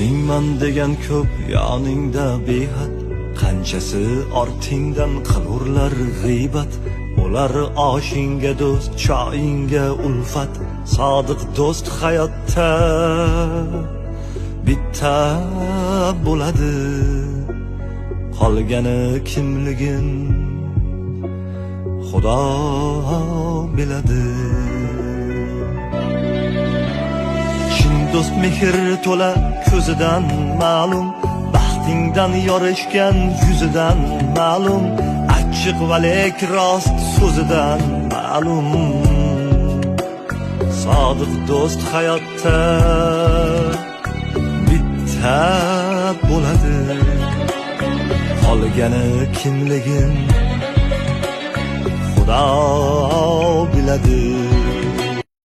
Senman degan ko'p yoningda behad, qanchasi ortingdan qilurlar g'iybat. Ular oshingga do'st, choyingga ulfat. Sodiq do'st hayotda bitta bo'ladi. Qolgani kimligin Xudo biladi. Chin do'st mehr to'la ko'zidan ma'lum, baxtingdan yorishgan yuzidan ma'lum, achchiq va lek rost so'zidan ma'lum. Sodiq do'st hayotda bitta bo'ladi. Qolgani kimligin Xudo biladi.